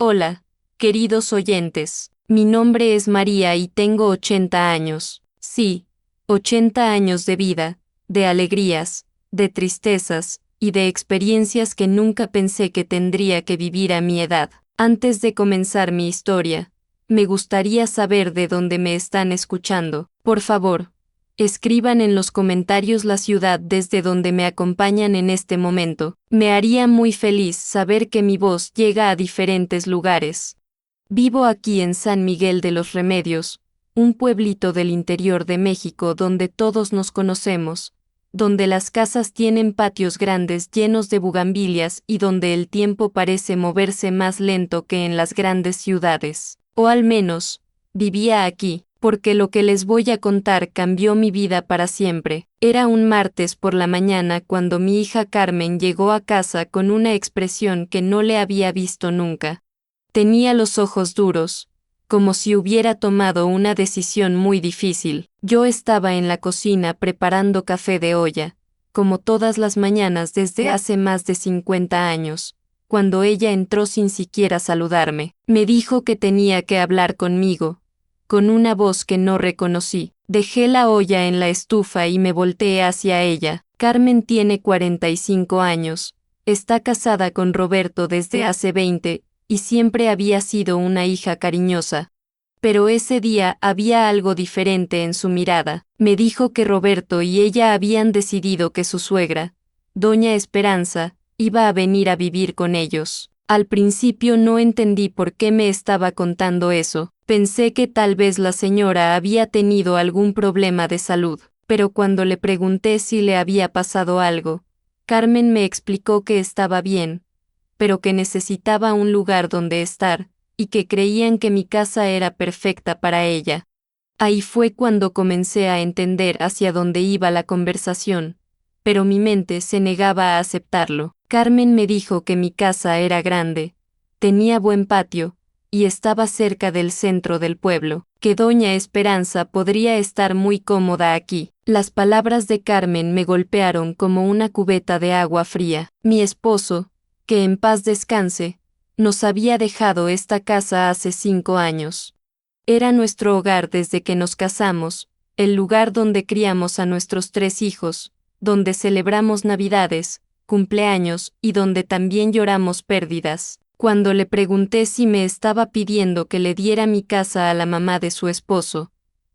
Hola, queridos oyentes. Mi nombre es María y tengo 80 años. Sí, 80 años de vida, de alegrías, de tristezas, y de experiencias que nunca pensé que tendría que vivir a mi edad. Antes de comenzar mi historia, me gustaría saber de dónde me están escuchando. Por favor, escriban en los comentarios la ciudad desde donde me acompañan en este momento. Me haría muy feliz saber que mi voz llega a diferentes lugares. Vivo aquí en San Miguel de los Remedios, un pueblito del interior de México donde todos nos conocemos, donde las casas tienen patios grandes llenos de bugambilias y donde el tiempo parece moverse más lento que en las grandes ciudades. O al menos, vivía aquí, porque lo que les voy a contar cambió mi vida para siempre. Era un martes por la mañana cuando mi hija Carmen llegó a casa con una expresión que no le había visto nunca. Tenía los ojos duros, como si hubiera tomado una decisión muy difícil. Yo estaba en la cocina preparando café de olla, como todas las mañanas desde hace más de 50 años, cuando ella entró sin siquiera saludarme. Me dijo que tenía que hablar conmigo, con una voz que no reconocí. Dejé la olla en la estufa y me volteé hacia ella. Carmen tiene 45 años, está casada con Roberto desde hace 20, y siempre había sido una hija cariñosa. Pero ese día había algo diferente en su mirada. Me dijo que Roberto y ella habían decidido que su suegra, doña Esperanza, iba a venir a vivir con ellos. Al principio no entendí por qué me estaba contando eso. Pensé que tal vez la señora había tenido algún problema de salud, pero cuando le pregunté si le había pasado algo, Carmen me explicó que estaba bien, pero que necesitaba un lugar donde estar, y que creían que mi casa era perfecta para ella. Ahí fue cuando comencé a entender hacia dónde iba la conversación, pero mi mente se negaba a aceptarlo. Carmen me dijo que mi casa era grande, tenía buen patio, y estaba cerca del centro del pueblo, que doña Esperanza podría estar muy cómoda aquí. Las palabras de Carmen me golpearon como una cubeta de agua fría. Mi esposo, que en paz descanse, nos había dejado esta casa hace 5 años. Era nuestro hogar desde que nos casamos, el lugar donde criamos a nuestros 3 hijos, donde celebramos Navidades, cumpleaños y donde también lloramos pérdidas. Cuando le pregunté si me estaba pidiendo que le diera mi casa a la mamá de su esposo,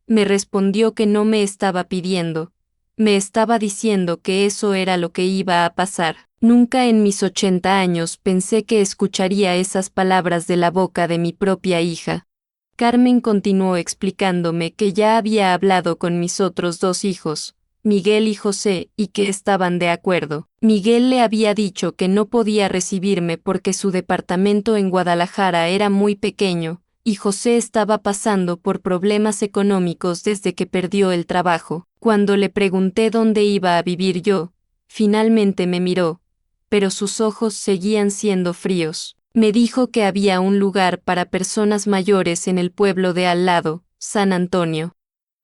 me respondió que no me estaba pidiendo, me estaba diciendo que eso era lo que iba a pasar. Nunca en mis 80 años pensé que escucharía esas palabras de la boca de mi propia hija. Carmen continuó explicándome que ya había hablado con mis otros 2 hijos, Miguel y José, y que estaban de acuerdo. Miguel le había dicho que no podía recibirme porque su departamento en Guadalajara era muy pequeño, y José estaba pasando por problemas económicos desde que perdió el trabajo. Cuando le pregunté dónde iba a vivir yo, finalmente me miró, pero sus ojos seguían siendo fríos. Me dijo que había un lugar para personas mayores en el pueblo de al lado, San Antonio,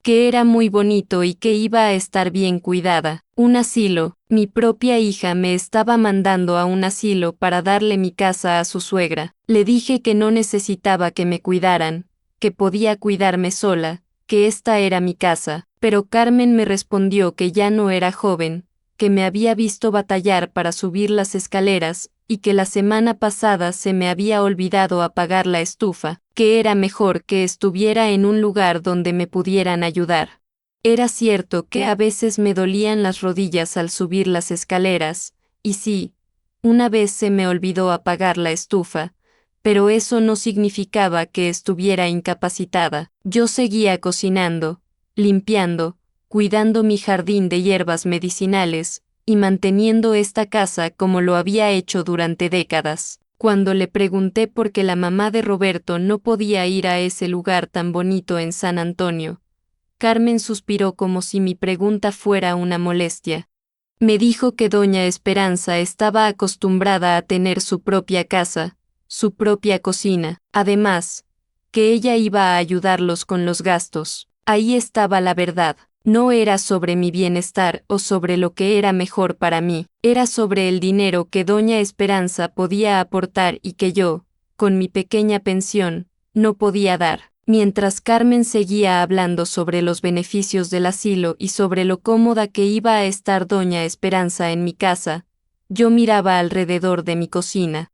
que era muy bonito y que iba a estar bien cuidada. Un asilo. Mi propia hija me estaba mandando a un asilo para darle mi casa a su suegra. Le dije que no necesitaba que me cuidaran, que podía cuidarme sola, que esta era mi casa, pero Carmen me respondió que ya no era joven, que me había visto batallar para subir las escaleras, y que la semana pasada se me había olvidado apagar la estufa, que era mejor que estuviera en un lugar donde me pudieran ayudar. Era cierto que a veces me dolían las rodillas al subir las escaleras, y sí, una vez se me olvidó apagar la estufa, pero eso no significaba que estuviera incapacitada. Yo seguía cocinando, limpiando, cuidando mi jardín de hierbas medicinales, y manteniendo esta casa como lo había hecho durante décadas. Cuando le pregunté por qué la mamá de Roberto no podía ir a ese lugar tan bonito en San Antonio, Carmen suspiró como si mi pregunta fuera una molestia. Me dijo que doña Esperanza estaba acostumbrada a tener su propia casa, su propia cocina, además, que ella iba a ayudarlos con los gastos. Ahí estaba la verdad. No era sobre mi bienestar o sobre lo que era mejor para mí, era sobre el dinero que doña Esperanza podía aportar y que yo, con mi pequeña pensión, no podía dar. Mientras Carmen seguía hablando sobre los beneficios del asilo y sobre lo cómoda que iba a estar doña Esperanza en mi casa, yo miraba alrededor de mi cocina.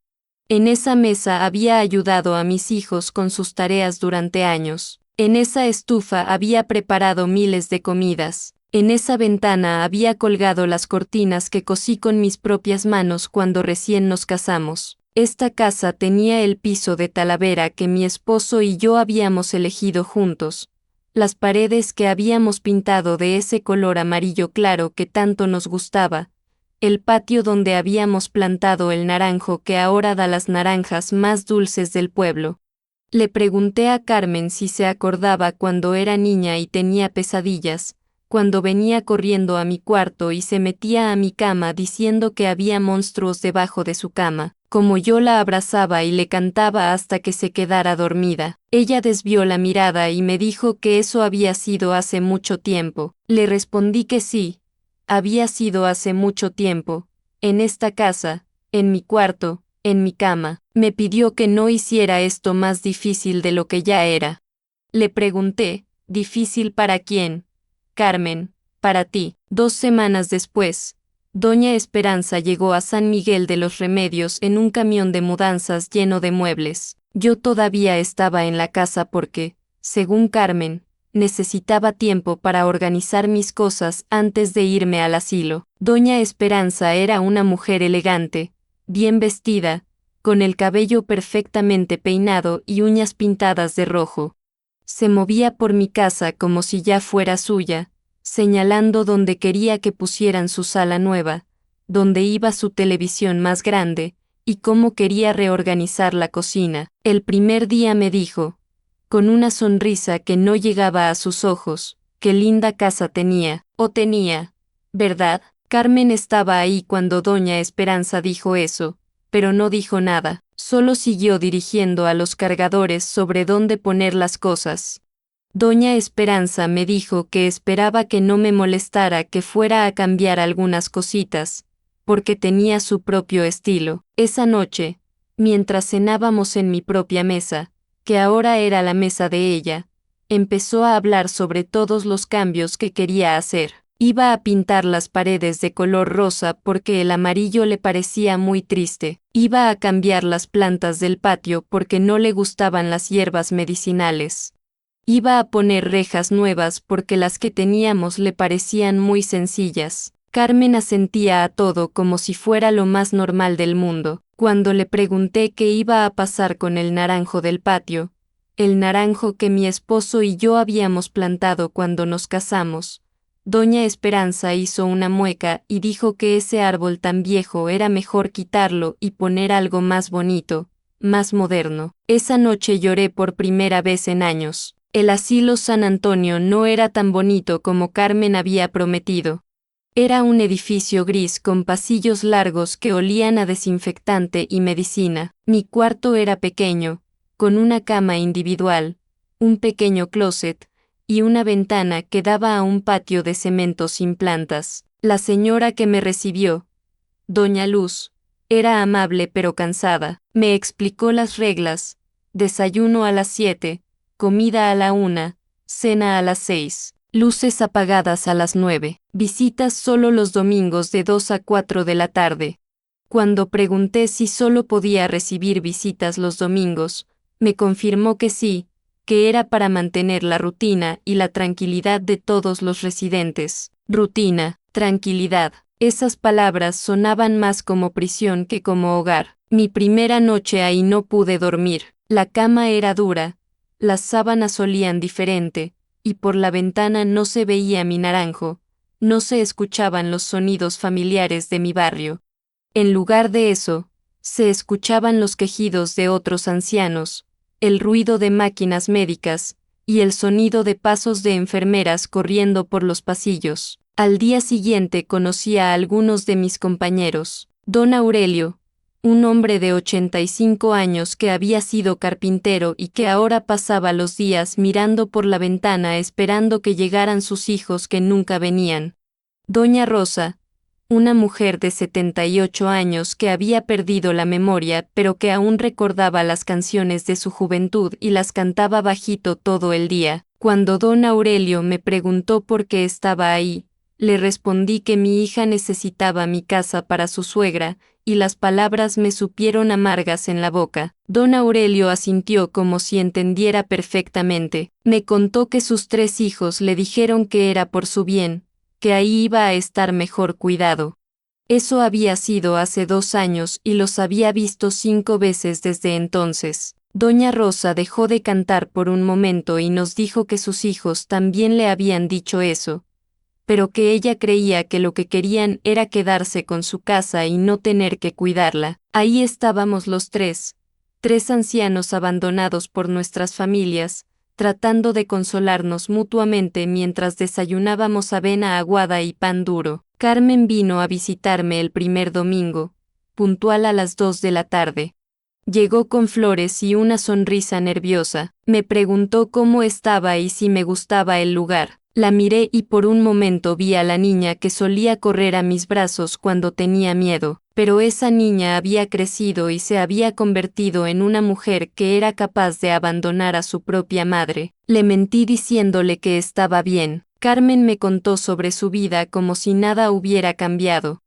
En esa mesa había ayudado a mis hijos con sus tareas durante años. En esa estufa había preparado miles de comidas. En esa ventana había colgado las cortinas que cosí con mis propias manos cuando recién nos casamos. Esta casa tenía el piso de talavera que mi esposo y yo habíamos elegido juntos, las paredes que habíamos pintado de ese color amarillo claro que tanto nos gustaba, el patio donde habíamos plantado el naranjo que ahora da las naranjas más dulces del pueblo. Le pregunté a Carmen si se acordaba cuando era niña y tenía pesadillas, cuando venía corriendo a mi cuarto y se metía a mi cama diciendo que había monstruos debajo de su cama, como yo la abrazaba y le cantaba hasta que se quedara dormida. Ella desvió la mirada y me dijo que eso había sido hace mucho tiempo. Le respondí que sí, había sido hace mucho tiempo, en esta casa, en mi cuarto, en mi cama. Me pidió que no hiciera esto más difícil de lo que ya era. Le pregunté, ¿difícil para quién? Carmen, para ti. 2 semanas después, doña Esperanza llegó a San Miguel de los Remedios en un camión de mudanzas lleno de muebles. Yo todavía estaba en la casa porque, según Carmen, necesitaba tiempo para organizar mis cosas antes de irme al asilo. Doña Esperanza era una mujer elegante, bien vestida, con el cabello perfectamente peinado y uñas pintadas de rojo. Se movía por mi casa como si ya fuera suya, señalando donde quería que pusieran su sala nueva, donde iba su televisión más grande, y cómo quería reorganizar la cocina. El primer día me dijo, con una sonrisa que no llegaba a sus ojos, qué linda casa tenía, ¿verdad? Carmen estaba ahí cuando doña Esperanza dijo eso, pero no dijo nada, solo siguió dirigiendo a los cargadores sobre dónde poner las cosas. Doña Esperanza me dijo que esperaba que no me molestara que fuera a cambiar algunas cositas, porque tenía su propio estilo. Esa noche, mientras cenábamos en mi propia mesa, que ahora era la mesa de ella, empezó a hablar sobre todos los cambios que quería hacer. Iba a pintar las paredes de color rosa porque el amarillo le parecía muy triste. Iba a cambiar las plantas del patio porque no le gustaban las hierbas medicinales. Iba a poner rejas nuevas porque las que teníamos le parecían muy sencillas. Carmen asentía a todo como si fuera lo más normal del mundo. Cuando le pregunté qué iba a pasar con el naranjo del patio, el naranjo que mi esposo y yo habíamos plantado cuando nos casamos, doña Esperanza hizo una mueca y dijo que ese árbol tan viejo era mejor quitarlo y poner algo más bonito, más moderno. Esa noche lloré por primera vez en años. El asilo San Antonio no era tan bonito como Carmen había prometido. Era un edificio gris con pasillos largos que olían a desinfectante y medicina. Mi cuarto era pequeño, con una cama individual, un pequeño closet, y una ventana que daba a un patio de cemento sin plantas. La señora que me recibió, doña Luz, era amable pero cansada. Me explicó las reglas: desayuno a las 7, comida a la 1, cena a las 6, luces apagadas a las 9, visitas solo los domingos de 2 a 4 de la tarde. Cuando pregunté si solo podía recibir visitas los domingos, me confirmó que sí, que era para mantener la rutina y la tranquilidad de todos los residentes. Rutina, tranquilidad. Esas palabras sonaban más como prisión que como hogar. Mi primera noche ahí no pude dormir. La cama era dura, las sábanas olían diferente, y por la ventana no se veía mi naranjo, no se escuchaban los sonidos familiares de mi barrio. En lugar de eso, se escuchaban los quejidos de otros ancianos, el ruido de máquinas médicas, y el sonido de pasos de enfermeras corriendo por los pasillos. Al día siguiente conocí a algunos de mis compañeros. Don Aurelio, un hombre de 85 años que había sido carpintero y que ahora pasaba los días mirando por la ventana esperando que llegaran sus hijos que nunca venían. Doña Rosa, una mujer de 78 años que había perdido la memoria pero que aún recordaba las canciones de su juventud y las cantaba bajito todo el día. Cuando don Aurelio me preguntó por qué estaba ahí, le respondí que mi hija necesitaba mi casa para su suegra, y las palabras me supieron amargas en la boca. Don Aurelio asintió como si entendiera perfectamente. Me contó que sus 3 hijos le dijeron que era por su bien, que ahí iba a estar mejor cuidado. Eso había sido hace 2 años y los había visto 5 veces desde entonces. Doña Rosa dejó de cantar por un momento y nos dijo que sus hijos también le habían dicho eso, pero que ella creía que lo que querían era quedarse con su casa y no tener que cuidarla. Ahí estábamos los 3 ancianos abandonados por nuestras familias, tratando de consolarnos mutuamente mientras desayunábamos avena aguada y pan duro. Carmen vino a visitarme el primer domingo, puntual a las 2 de la tarde. Llegó con flores y una sonrisa nerviosa. Me preguntó cómo estaba y si me gustaba el lugar. La miré y por un momento vi a la niña que solía correr a mis brazos cuando tenía miedo, pero esa niña había crecido y se había convertido en una mujer que era capaz de abandonar a su propia madre. Le mentí diciéndole que estaba bien. Carmen me contó sobre su vida como si nada hubiera cambiado.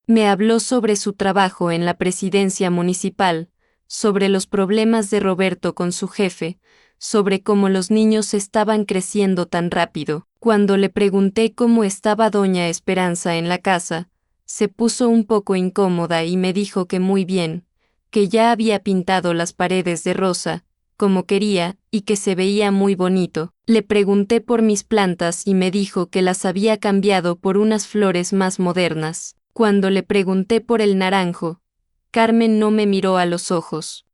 Me habló sobre su trabajo en la presidencia municipal, sobre los problemas de Roberto con su jefe, sobre cómo los niños estaban creciendo tan rápido. Cuando le pregunté cómo estaba doña Esperanza en la casa, se puso un poco incómoda y me dijo que muy bien, que ya había pintado las paredes de rosa, como quería, y que se veía muy bonito. Le pregunté por mis plantas y me dijo que las había cambiado por unas flores más modernas. Cuando le pregunté por el naranjo, Carmen no me miró a los ojos.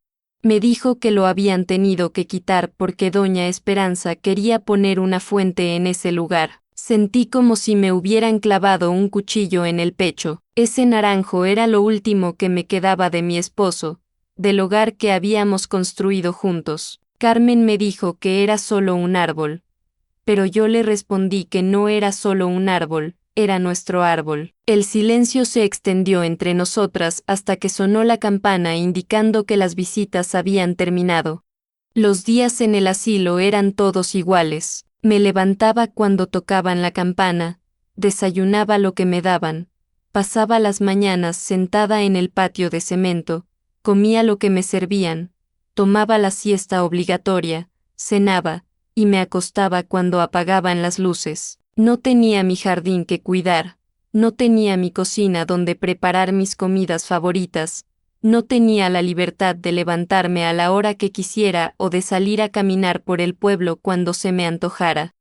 Me dijo que lo habían tenido que quitar porque doña Esperanza quería poner una fuente en ese lugar. Sentí como si me hubieran clavado un cuchillo en el pecho. Ese naranjo era lo último que me quedaba de mi esposo, del hogar que habíamos construido juntos. Carmen me dijo que era solo un árbol, pero yo le respondí que no era solo un árbol, era nuestro árbol. El silencio se extendió entre nosotras hasta que sonó la campana indicando que las visitas habían terminado. Los días en el asilo eran todos iguales. Me levantaba cuando tocaban la campana, desayunaba lo que me daban, pasaba las mañanas sentada en el patio de cemento, comía lo que me servían, tomaba la siesta obligatoria, cenaba, y me acostaba cuando apagaban las luces. No tenía mi jardín que cuidar, no tenía mi cocina donde preparar mis comidas favoritas, no tenía la libertad de levantarme a la hora que quisiera o de salir a caminar por el pueblo cuando se me antojara.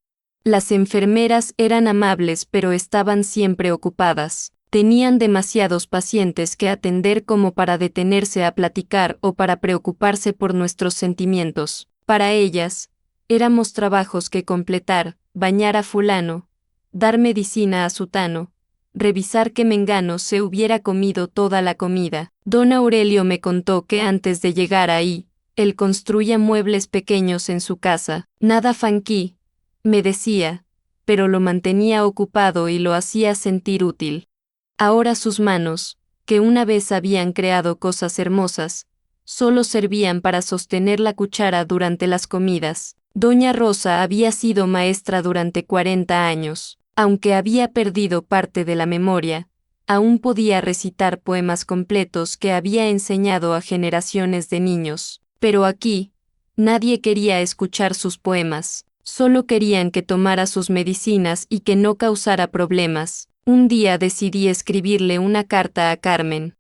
Las enfermeras eran amables pero estaban siempre ocupadas. Tenían demasiados pacientes que atender como para detenerse a platicar o para preocuparse por nuestros sentimientos. Para ellas, éramos trabajos que completar, bañar a fulano, dar medicina a sutano, revisar que Mengano se hubiera comido toda la comida. Don Aurelio me contó que antes de llegar ahí, él construía muebles pequeños en su casa. Nada funky, me decía, pero lo mantenía ocupado y lo hacía sentir útil. Ahora sus manos, que una vez habían creado cosas hermosas, solo servían para sostener la cuchara durante las comidas. Doña Rosa había sido maestra durante 40 años. Aunque había perdido parte de la memoria, aún podía recitar poemas completos que había enseñado a generaciones de niños. Pero aquí, nadie quería escuchar sus poemas, solo querían que tomara sus medicinas y que no causara problemas. Un día decidí escribirle una carta a Carmen.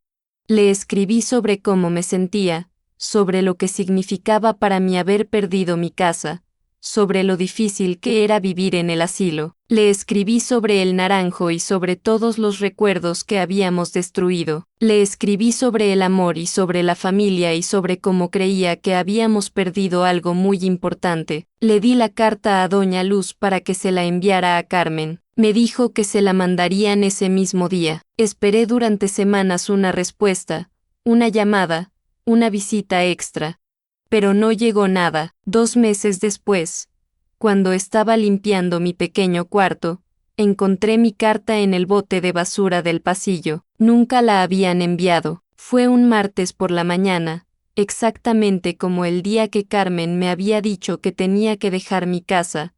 Le escribí sobre cómo me sentía, sobre lo que significaba para mí haber perdido mi casa, sobre lo difícil que era vivir en el asilo. Le escribí sobre el naranjo y sobre todos los recuerdos que habíamos destruido. Le escribí sobre el amor y sobre la familia y sobre cómo creía que habíamos perdido algo muy importante. Le di la carta a Doña Luz para que se la enviara a Carmen. Me dijo que se la mandarían ese mismo día. Esperé durante semanas una respuesta, una llamada, una visita extra. Pero no llegó nada. 2 meses después, cuando estaba limpiando mi pequeño cuarto, encontré mi carta en el bote de basura del pasillo. Nunca la habían enviado. Fue un martes por la mañana, exactamente como el día que Carmen me había dicho que tenía que dejar mi casa,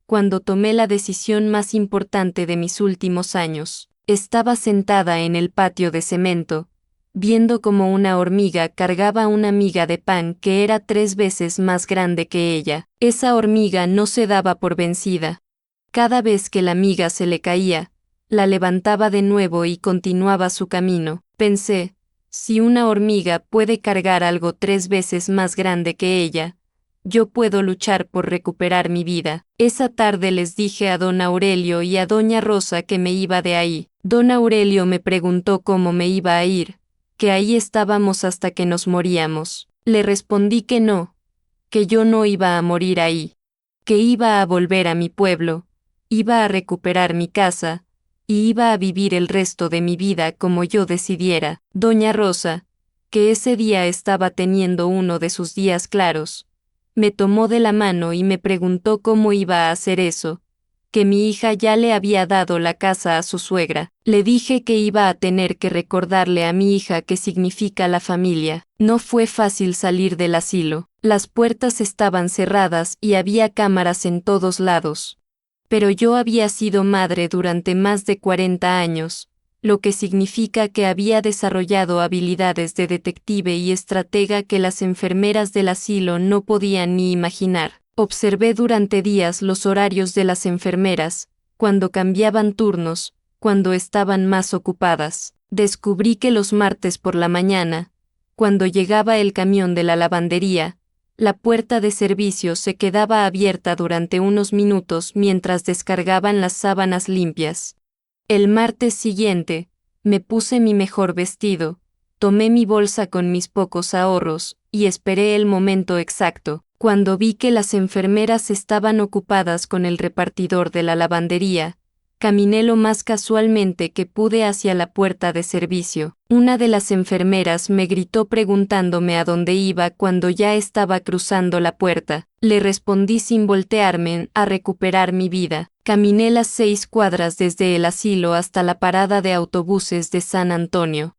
cuando tomé la decisión más importante de mis últimos años. Estaba sentada en el patio de cemento, viendo cómo una hormiga cargaba una miga de pan que era 3 veces más grande que ella. Esa hormiga no se daba por vencida. Cada vez que la miga se le caía, la levantaba de nuevo y continuaba su camino. Pensé, si una hormiga puede cargar algo 3 veces más grande que ella, yo puedo luchar por recuperar mi vida. Esa tarde les dije a don Aurelio y a doña Rosa que me iba de ahí. Don Aurelio me preguntó cómo me iba a ir, que ahí estábamos hasta que nos moríamos. Le respondí que no, que yo no iba a morir ahí, que iba a volver a mi pueblo, iba a recuperar mi casa, y iba a vivir el resto de mi vida como yo decidiera. Doña Rosa, que ese día estaba teniendo uno de sus días claros, me tomó de la mano y me preguntó cómo iba a hacer eso, que mi hija ya le había dado la casa a su suegra. Le dije que iba a tener que recordarle a mi hija qué significa la familia. No fue fácil salir del asilo. Las puertas estaban cerradas y había cámaras en todos lados. Pero yo había sido madre durante más de 40 años, lo que significa que había desarrollado habilidades de detective y estratega que las enfermeras del asilo no podían ni imaginar. Observé durante días los horarios de las enfermeras, cuando cambiaban turnos, cuando estaban más ocupadas. Descubrí que los martes por la mañana, cuando llegaba el camión de la lavandería, la puerta de servicio se quedaba abierta durante unos minutos mientras descargaban las sábanas limpias. El martes siguiente, me puse mi mejor vestido, tomé mi bolsa con mis pocos ahorros, y esperé el momento exacto. Cuando vi que las enfermeras estaban ocupadas con el repartidor de la lavandería, caminé lo más casualmente que pude hacia la puerta de servicio. Una de las enfermeras me gritó preguntándome a dónde iba cuando ya estaba cruzando la puerta. Le respondí sin voltearme: a recuperar mi vida. Caminé las 6 cuadras desde el asilo hasta la parada de autobuses de San Antonio.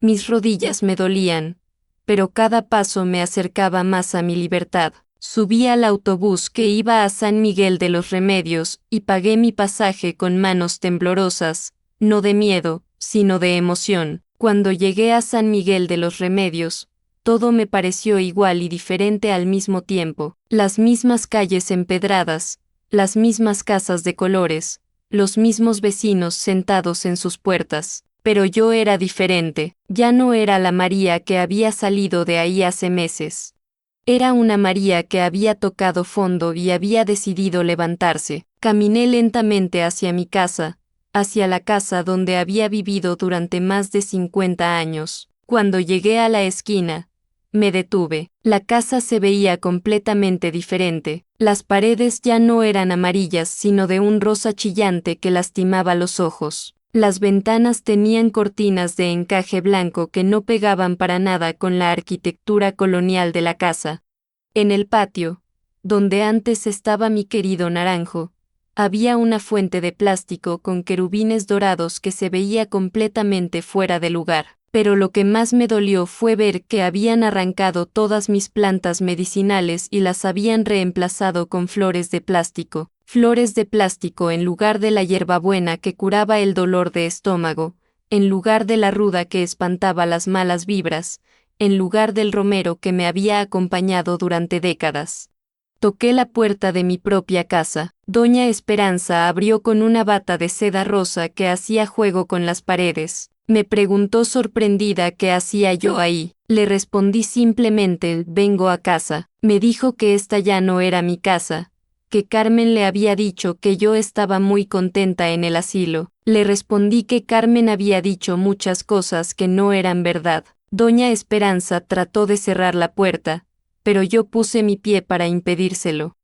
Mis rodillas me dolían, pero cada paso me acercaba más a mi libertad. Subí al autobús que iba a San Miguel de los Remedios y pagué mi pasaje con manos temblorosas, no de miedo, sino de emoción. Cuando llegué a San Miguel de los Remedios, todo me pareció igual y diferente al mismo tiempo. Las mismas calles empedradas, las mismas casas de colores, los mismos vecinos sentados en sus puertas. Pero yo era diferente. Ya no era la María que había salido de ahí hace meses. Era una María que había tocado fondo y había decidido levantarse. Caminé lentamente hacia mi casa, hacia la casa donde había vivido durante más de 50 años. Cuando llegué a la esquina, me detuve. La casa se veía completamente diferente. Las paredes ya no eran amarillas, sino de un rosa chillante que lastimaba los ojos. Las ventanas tenían cortinas de encaje blanco que no pegaban para nada con la arquitectura colonial de la casa. En el patio, donde antes estaba mi querido naranjo, había una fuente de plástico con querubines dorados que se veía completamente fuera de lugar. Pero lo que más me dolió fue ver que habían arrancado todas mis plantas medicinales y las habían reemplazado con flores de plástico. Flores de plástico en lugar de la hierbabuena que curaba el dolor de estómago, en lugar de la ruda que espantaba las malas vibras, en lugar del romero que me había acompañado durante décadas. Toqué la puerta de mi propia casa. Doña Esperanza abrió con una bata de seda rosa que hacía juego con las paredes. Me preguntó sorprendida qué hacía yo ahí. Le respondí simplemente: vengo a casa. Me dijo que esta ya no era mi casa, que Carmen le había dicho que yo estaba muy contenta en el asilo. Le respondí que Carmen había dicho muchas cosas que no eran verdad. Doña Esperanza trató de cerrar la puerta, pero yo puse mi pie para impedírselo.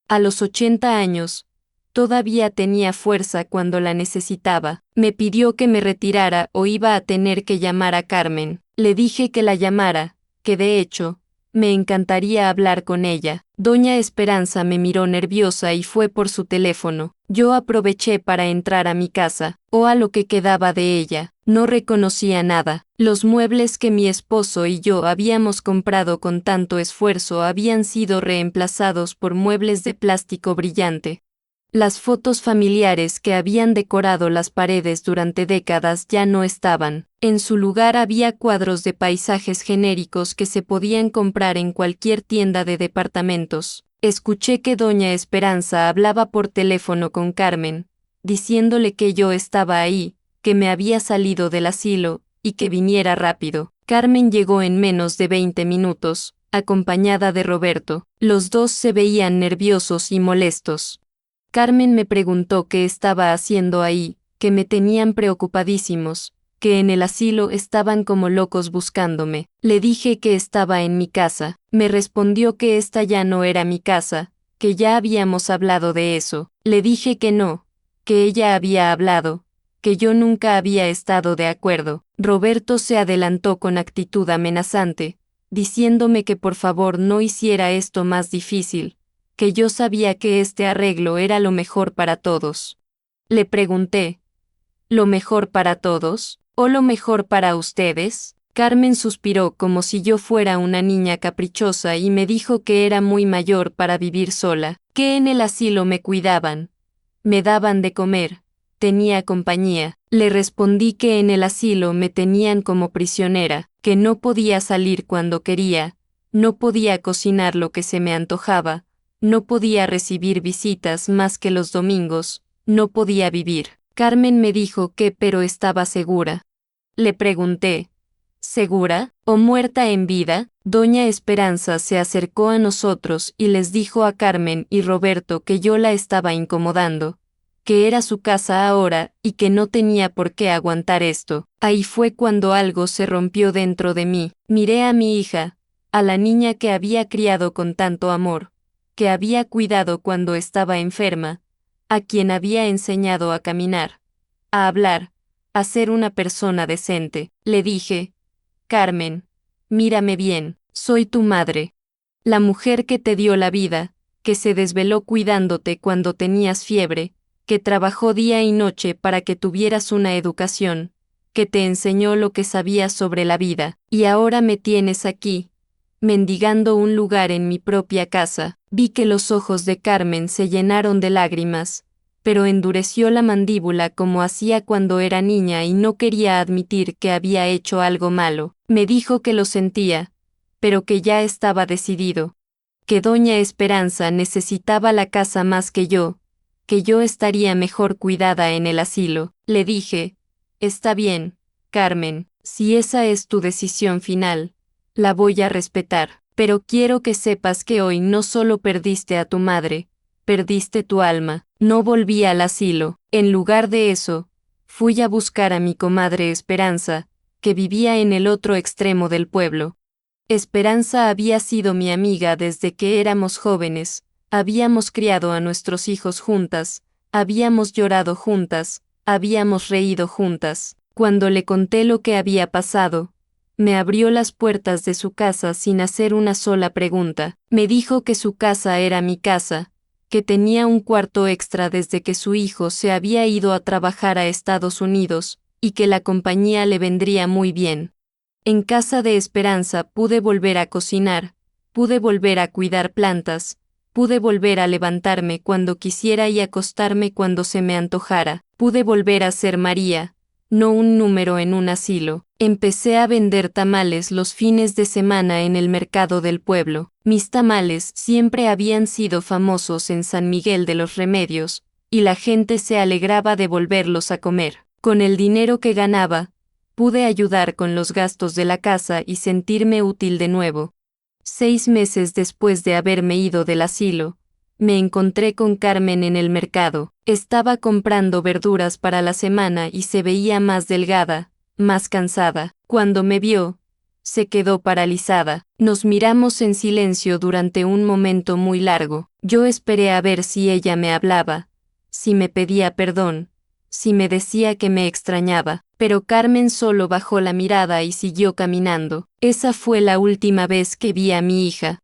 A los 80 años, todavía tenía fuerza cuando la necesitaba. Me pidió que me retirara o iba a tener que llamar a Carmen. Le dije que la llamara, que de hecho, Me encantaría hablar con ella. Doña Esperanza me miró nerviosa y fue por su teléfono. Yo aproveché para entrar a mi casa, o a lo que quedaba de ella. No reconocía nada. Los muebles que mi esposo y yo habíamos comprado con tanto esfuerzo habían sido reemplazados por muebles de plástico brillante. Las fotos familiares que habían decorado las paredes durante décadas ya no estaban. En su lugar había cuadros de paisajes genéricos que se podían comprar en cualquier tienda de departamentos. Escuché que doña Esperanza hablaba por teléfono con Carmen, diciéndole que yo estaba ahí, que me había salido del asilo, y que viniera rápido. Carmen llegó en menos de 20 minutos, acompañada de Roberto. Los dos se veían nerviosos y molestos. Carmen me preguntó qué estaba haciendo ahí, que me tenían preocupadísimos, que en el asilo estaban como locos buscándome. Le dije que estaba en mi casa. Me respondió que esta ya no era mi casa, que ya habíamos hablado de eso. Le dije que no, que ella había hablado, que yo nunca había estado de acuerdo. Roberto se adelantó con actitud amenazante, diciéndome que por favor no hiciera esto más difícil, que yo sabía que este arreglo era lo mejor para todos. Le pregunté, ¿lo mejor para todos, o lo mejor para ustedes? Carmen suspiró como si yo fuera una niña caprichosa y me dijo que era muy mayor para vivir sola, que en el asilo me cuidaban, me daban de comer, tenía compañía. Le respondí que en el asilo me tenían como prisionera, que no podía salir cuando quería, no podía cocinar lo que se me antojaba, no podía recibir visitas más que los domingos, no podía vivir. Carmen me dijo que pero estaba segura. Le pregunté, ¿segura, o muerta en vida? Doña Esperanza se acercó a nosotros y les dijo a Carmen y Roberto que yo la estaba incomodando, que era su casa ahora y que no tenía por qué aguantar esto. Ahí fue cuando algo se rompió dentro de mí. Miré a mi hija, a la niña que había criado con tanto amor, que había cuidado cuando estaba enferma, a quien había enseñado a caminar, a hablar, a ser una persona decente. Le dije, Carmen, mírame bien, soy tu madre, la mujer que te dio la vida, que se desveló cuidándote cuando tenías fiebre, que trabajó día y noche para que tuvieras una educación, que te enseñó lo que sabías sobre la vida, y ahora me tienes aquí, mendigando un lugar en mi propia casa. Vi que los ojos de Carmen se llenaron de lágrimas, pero endureció la mandíbula como hacía cuando era niña y no quería admitir que había hecho algo malo. Me dijo que lo sentía, pero que ya estaba decidido, que doña Esperanza necesitaba la casa más que yo estaría mejor cuidada en el asilo. Le dije, está bien, Carmen, si esa es tu decisión final, la voy a respetar, pero quiero que sepas que hoy no solo perdiste a tu madre, perdiste tu alma. No volví al asilo. En lugar de eso, fui a buscar a mi comadre Esperanza, que vivía en el otro extremo del pueblo. Esperanza había sido mi amiga desde que éramos jóvenes, habíamos criado a nuestros hijos juntas, habíamos llorado juntas, habíamos reído juntas. Cuando le conté lo que había pasado, me abrió las puertas de su casa sin hacer una sola pregunta. Me dijo que su casa era mi casa, que tenía un cuarto extra desde que su hijo se había ido a trabajar a Estados Unidos, y que la compañía le vendría muy bien. En casa de Esperanza pude volver a cocinar, pude volver a cuidar plantas, pude volver a levantarme cuando quisiera y acostarme cuando se me antojara, pude volver a ser María, no un número en un asilo. Empecé a vender tamales los fines de semana en el mercado del pueblo. Mis tamales siempre habían sido famosos en San Miguel de los Remedios, y la gente se alegraba de volverlos a comer. Con el dinero que ganaba, pude ayudar con los gastos de la casa y sentirme útil de nuevo. 6 meses después de haberme ido del asilo, me encontré con Carmen en el mercado. Estaba comprando verduras para la semana y se veía más delgada, más cansada. Cuando me vio, se quedó paralizada. Nos miramos en silencio durante un momento muy largo. Yo esperé a ver si ella me hablaba, si me pedía perdón, si me decía que me extrañaba, Pero Carmen solo bajó la mirada y siguió caminando. Esa fue la última vez que vi a mi hija.